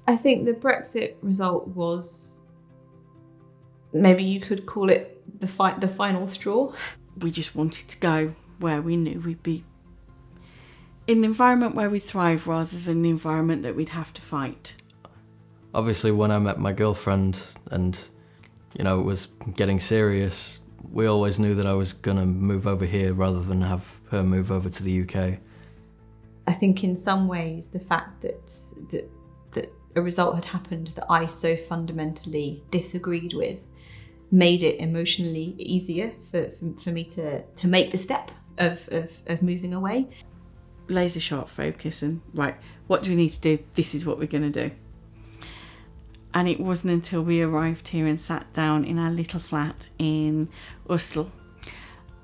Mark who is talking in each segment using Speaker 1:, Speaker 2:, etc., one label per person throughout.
Speaker 1: I think the Brexit result was, maybe you could call it the final straw.
Speaker 2: We just wanted to go where we knew we'd be in an environment where we'd thrive rather than an environment that we'd have to fight.
Speaker 3: Obviously, when I met my girlfriend and, it was getting serious, we always knew that I was going to move over here rather than have her move over to the UK.
Speaker 1: I think in some ways the fact that a result had happened that I so fundamentally disagreed with made it emotionally easier for me to make the step of moving away.
Speaker 2: Laser sharp focus and, right, what do we need to do? This is what we're going to do. And it wasn't until we arrived here and sat down in our little flat in Oslo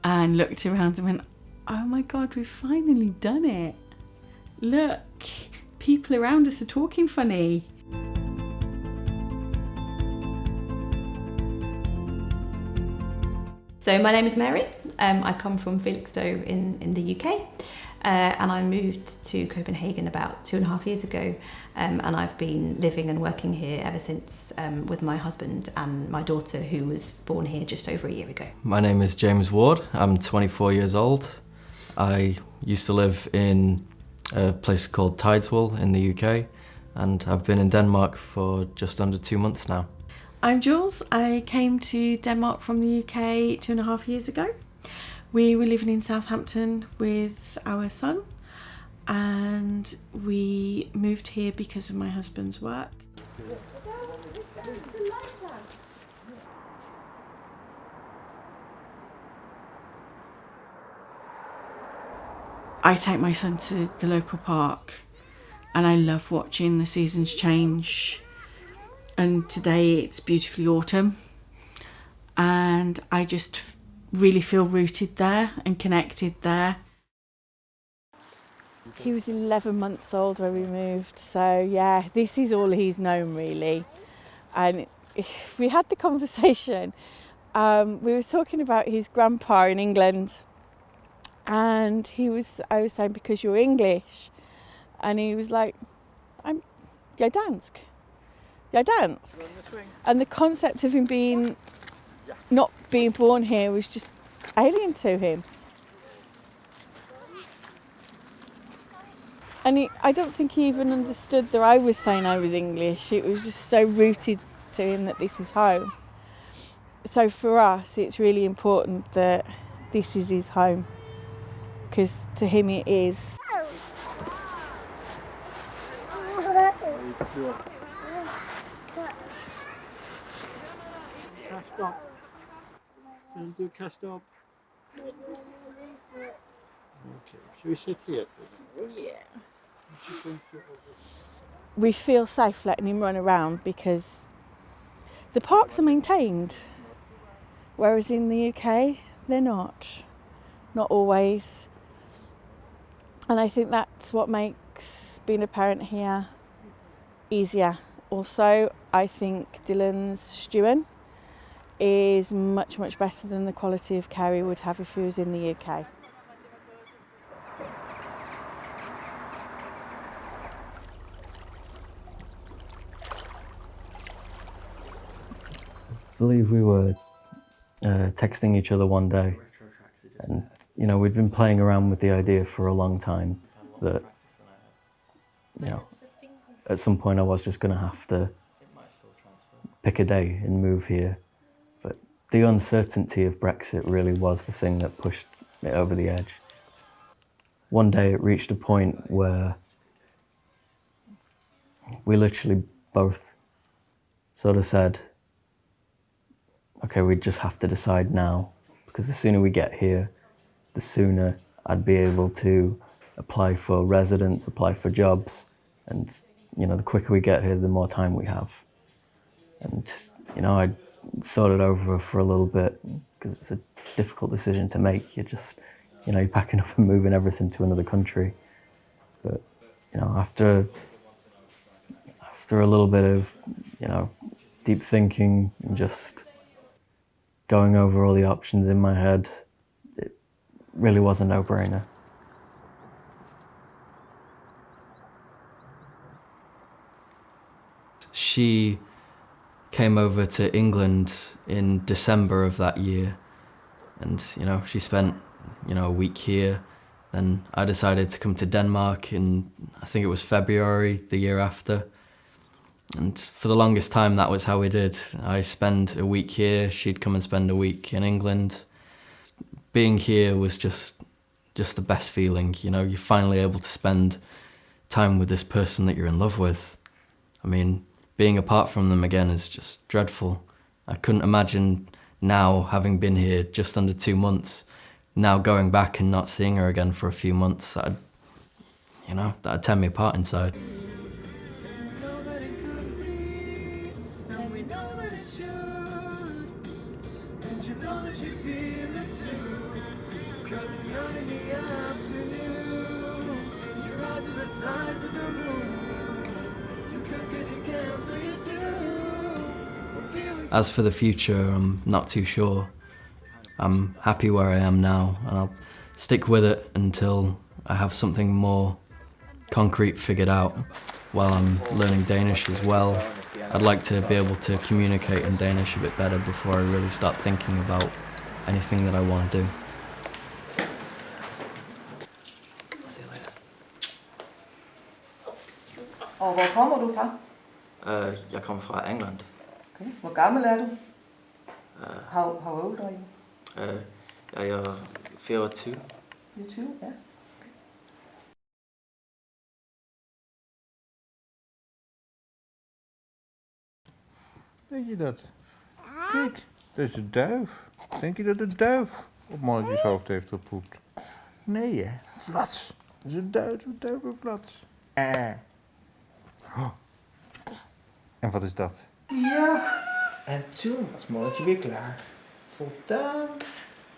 Speaker 2: and looked around and went, oh my God, we've finally done it. Look, people around us are talking funny.
Speaker 1: So my name is Mary. I come from Felixstowe in the UK. And I moved to Copenhagen about 2.5 years ago, and I've been living and working here ever since, with my husband and my daughter, who was born here just over a year ago.
Speaker 3: My name is James Ward. I'm 24 years old. I used to live in a place called Tideswell in the UK, and I've been in Denmark for just under 2 months now.
Speaker 2: I'm Jules. I came to Denmark from the UK 2.5 years ago. We were living in Southampton with our son, and we moved here because of my husband's work. I take my son to the local park and I love watching the seasons change. And today it's beautifully autumn, and I just really feel rooted there and connected there. He was 11 months old when we moved, so yeah, this is all he's known really. And we had the conversation, we were talking about his grandpa in England, and I was saying, because you're English, and he was like, jeg dansk. Jeg dansk. And the concept of him not being born here was just alien to him. And I don't think he even understood that I was saying I was English. It was just so rooted to him that this is home. So for us, it's really important that this is his home, because to him it is.
Speaker 4: Cast up. Can you do cast up? Okay. Should we sit here?
Speaker 2: Yeah. We feel safe letting him run around because the parks are maintained, whereas in the UK they're not always. And I think that's what makes being a parent here easier. Also, I think Dylan's stewing is much better than the quality of care he would have if he was in the UK.
Speaker 3: I believe we were texting each other one day, and we'd been playing around with the idea for a long time that at some point I was just going to have to pick a day and move here. But the uncertainty of Brexit really was the thing that pushed it over the edge. One day it reached a point where we literally both sort of said, okay, we just have to decide now, because the sooner we get here, the sooner I'd be able to apply for residence, apply for jobs, and the quicker we get here, the more time we have. And I thought it over for a little bit, because it's a difficult decision to make. You're just, you're packing up and moving everything to another country. But after a little bit of deep thinking and just going over all the options in my head, it really was a no-brainer. she came over to England in December of that year, and she spent a week here. Then I decided to come to Denmark in, I think it was February the year after. And for the longest time, that was how we did. I spend a week here, she'd come and spend a week in England. Being here was just the best feeling. You're finally able to spend time with this person that you're in love with. I mean, being apart from them again is just dreadful. I couldn't imagine now, having been here just under 2 months, now going back and not seeing her again for a few months. That'd tear me apart inside. As for the future, I'm not too sure. I'm happy where I am now, and I'll stick with it until I have something more concrete figured out. While I'm learning Danish as well, I'd like to be able to communicate in Danish a bit better before I really start thinking about anything that I want to do. See you later.
Speaker 5: Og hvor kommer du fra?
Speaker 3: Jeg kommer fra England.
Speaker 5: Okay. Hvor gammel er du? How old are you?
Speaker 3: Jeg er 24.
Speaker 5: You're 2, yeah.
Speaker 4: Denk je dat? Kijk, dat is een duif. Denk je dat de duif op Mannetjes hoofd heeft gepoept? Nee hè, flats. Dat is een duivenflats. Oh. En wat is dat?
Speaker 6: Ja, en toen was Mannetje weer klaar. Voldaan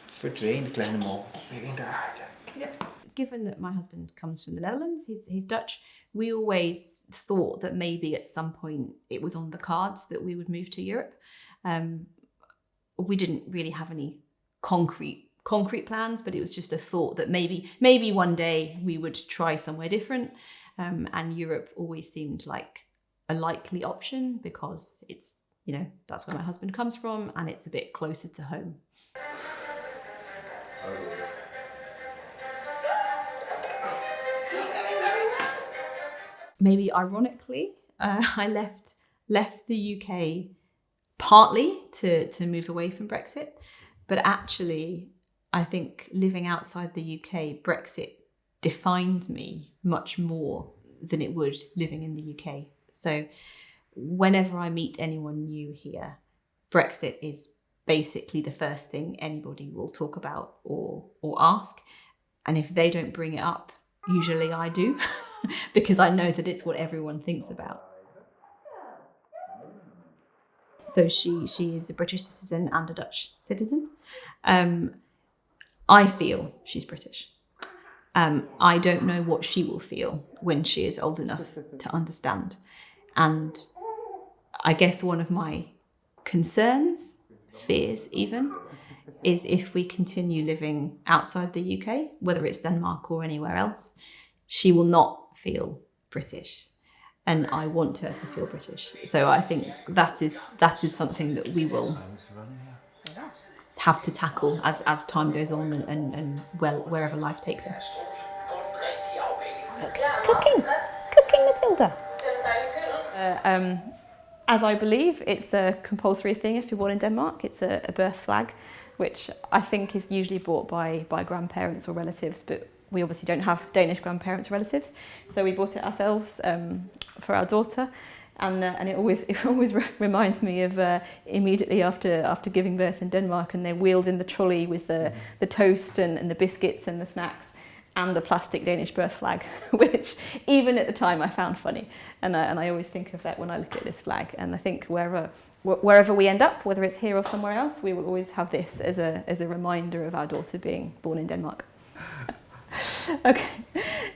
Speaker 6: verdween de kleine mol weer in de aarde. Ja.
Speaker 1: Given that my husband comes from the Netherlands, he's Dutch, we always thought that maybe at some point it was on the cards that we would move to Europe. We didn't really have any concrete plans, but it was just a thought that maybe one day we would try somewhere different. And Europe always seemed like a likely option because it's, that's where my husband comes from and it's a bit closer to home. Maybe ironically, I left the UK partly to move away from Brexit, but actually I think living outside the UK, Brexit defined me much more than it would living in the UK. So whenever I meet anyone new here, Brexit is basically the first thing anybody will talk about or ask. And if they don't bring it up, usually I do, because I know that it's what everyone thinks about. So she is a British citizen and a Dutch citizen. I feel she's British. I don't know what she will feel when she is old enough to understand. And I guess one of my concerns, fears even, is if we continue living outside the UK, whether it's Denmark or anywhere else, she will not feel British. And I want her to feel British. So I think that is something that we will have to tackle as time goes on and wherever life takes us.
Speaker 5: Look, it's cooking. It's cooking, Matilda.
Speaker 2: As I believe, it's a compulsory thing if you're born in Denmark. It's a birth flag, which I think is usually bought by grandparents or relatives, but we obviously don't have Danish grandparents or relatives, so we bought it ourselves for our daughter, and it always reminds me of immediately after giving birth in Denmark, and they wheeled in the trolley with the toast and the biscuits and the snacks and the plastic Danish birth flag, which even at the time I found funny, and I always think of that when I look at this flag, and I think wherever we end up, whether it's here or somewhere else, we will always have this as a reminder of our daughter being born in Denmark. Okay,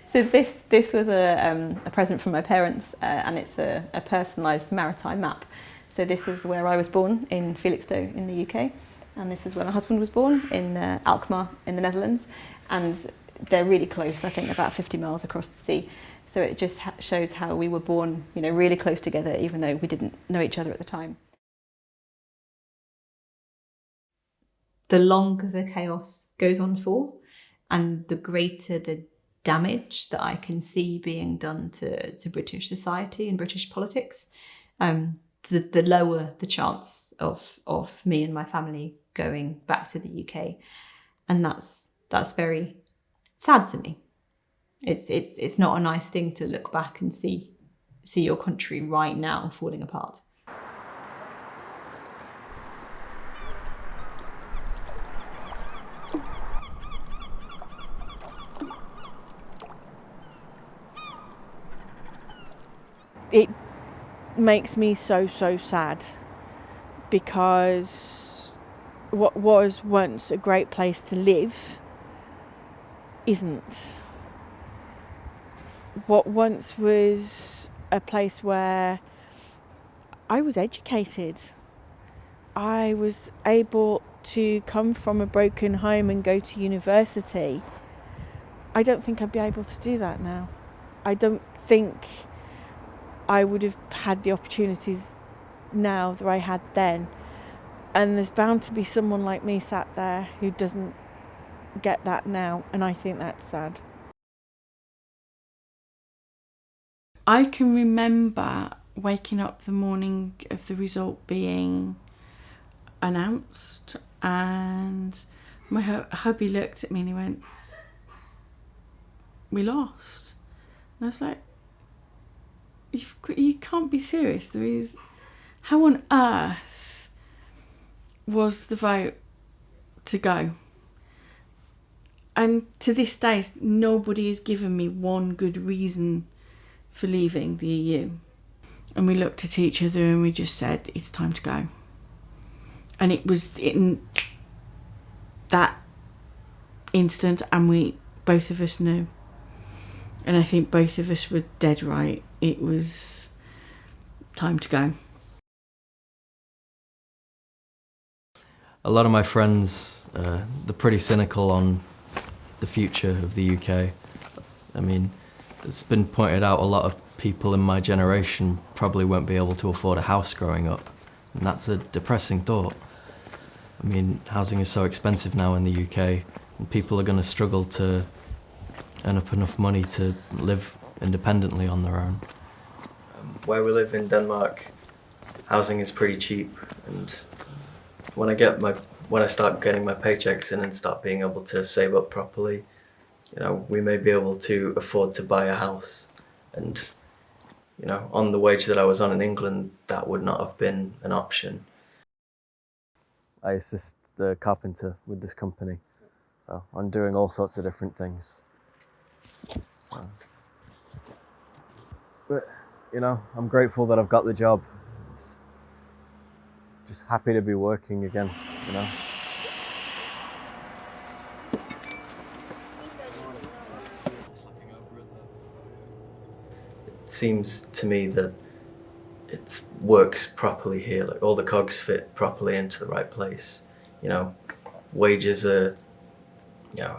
Speaker 2: so this was a present from my parents, and it's a personalised maritime map. So this is where I was born, in Felixstowe in the UK, and this is where my husband was born, in Alkmaar in the Netherlands, and they're really close, I think about 50 miles across the sea.
Speaker 1: So it just shows how we were born, really close together, even though we didn't know each other at the time. The longer the chaos goes on for, and the greater the damage that I can see being done to British society and British politics, the lower the chance of me and my family going back to the UK. And that's very sad to me. It's not a nice thing to look back and see your country right now falling apart.
Speaker 2: It makes me so sad, because what was once a great place to live isn't. What once was a place where I was educated, I was able to come from a broken home and go to university, I don't think I'd be able to do that now. I don't think I would have had the opportunities now that I had then. And there's bound to be someone like me sat there who doesn't get that now, and I think that's sad. I can remember waking up the morning of the result being announced, and my hubby looked at me and he went, "We lost." And I was like, you can't be serious. How on earth was the vote to go? And to this day, nobody has given me one good reason for leaving the EU. And we looked at each other and we just said, it's time to go. And it was in that instant, and both of us knew. And I think both of us were dead right. It was time to go.
Speaker 3: A lot of my friends, they're pretty cynical on the future of the UK. I mean, it's been pointed out, a lot of people in my generation probably won't be able to afford a house growing up. And that's a depressing thought. I mean, housing is so expensive now in the UK, and people are going to struggle to earn up enough money to live independently on their own. Where we live in Denmark, housing is pretty cheap, and when I start getting my paychecks in and start being able to save up properly, we may be able to afford to buy a house. And on the wage that I was on in England, that would not have been an option. I assist the carpenter with this company, so I'm doing all sorts of different things. But I'm grateful that I've got the job. It's just happy to be working again, It seems to me that it works properly here, like all the cogs fit properly into the right place. Wages are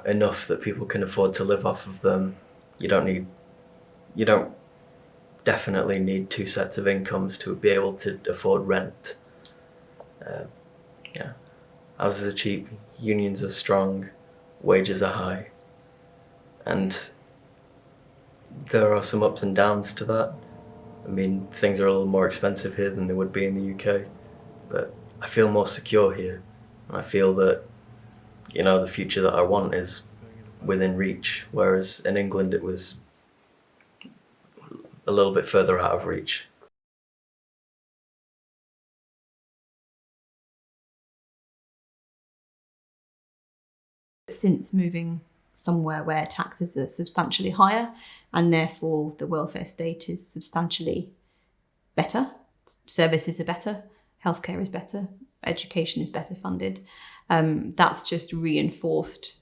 Speaker 3: enough that people can afford to live off of them. You don't definitely need two sets of incomes to be able to afford rent. Houses are cheap, unions are strong, wages are high, and there are some ups and downs to that. I mean, things are a little more expensive here than they would be in the UK, but I feel more secure here. I feel that, the future that I want is within reach, whereas in England it was a little bit further out of reach.
Speaker 1: Since moving somewhere where taxes are substantially higher and therefore the welfare state is substantially better, services are better, healthcare is better, education is better funded, that's just reinforced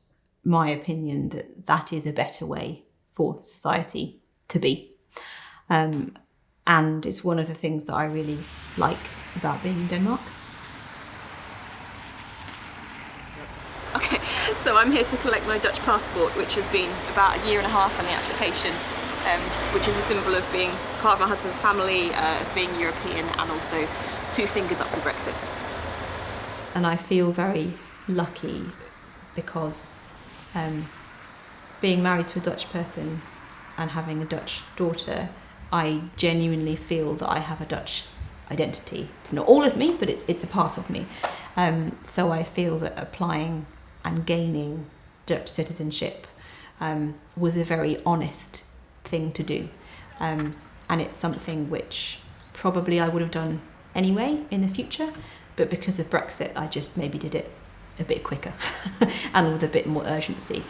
Speaker 1: my opinion that is a better way for society to be. And it's one of the things that I really like about being in Denmark. Okay, so I'm here to collect my Dutch passport, which has been about a year and a half on the application.
Speaker 7: which is a symbol of being part of my husband's family, of being European, and also 2 fingers up to Brexit.
Speaker 1: And I feel very lucky because being married to a Dutch person and having a Dutch daughter, I genuinely feel that I have a Dutch identity. It's not all of me, but it's a part of me. So I feel that applying and gaining Dutch citizenship was a very honest thing to do. And it's something which probably I would have done anyway in the future, but because of Brexit, I just maybe did it a bit quicker and with a bit more urgency.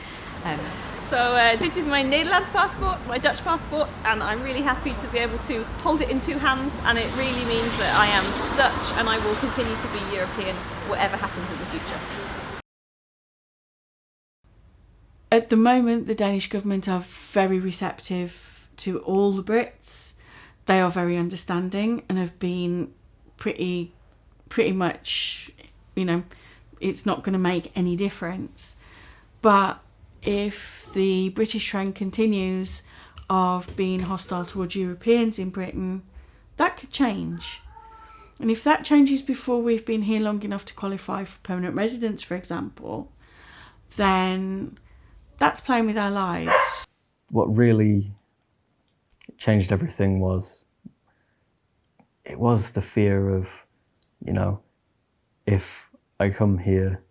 Speaker 7: So dit is my Nederlands passport, my Dutch passport, and I'm really happy to be able to hold it in 2 hands, and it really means that I am Dutch and I will continue to be European whatever happens in the future.
Speaker 2: At the moment, the Danish government are very receptive to all the Brits. They are very understanding and have been pretty much, you know, it's not going to make any difference. But if the British trend continues of being hostile towards Europeans in Britain, that could change. And if that changes before we've been here long enough to qualify for permanent residence, for example, then that's playing with our lives.
Speaker 3: What really changed everything was the fear of, you know, if I come here,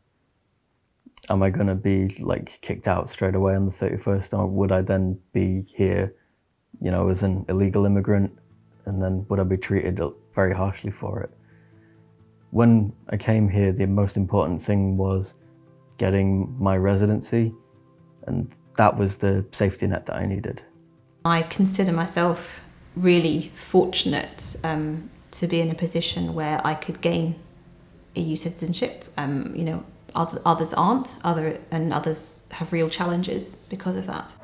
Speaker 3: am I going to be like kicked out straight away on the 31st, or would I then be here, you know, as an illegal immigrant, and then would I be treated very harshly for it? When I came here, the most important thing was getting my residency, and that was the safety net that I needed.
Speaker 1: I consider myself really fortunate to be in a position where I could gain EU citizenship. You know, others aren't, and others have real challenges because of that.